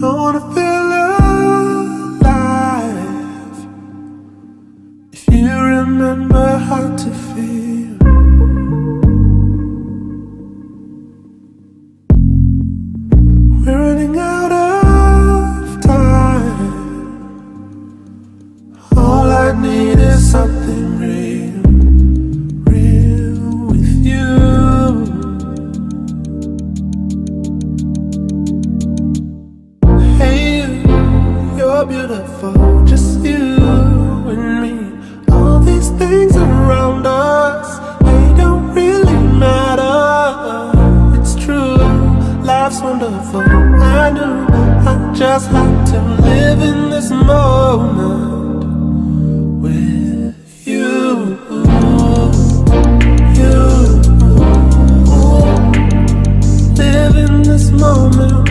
I wanna feel alive. If you remember how to feel, we're running out of time. All I need is something real, real with you. Hey you, you're beautiful, just you and me. All these things around us, they don't really matter. It's true, life's wonderful. I knew I just had to live in this moment with you. You live in this moment.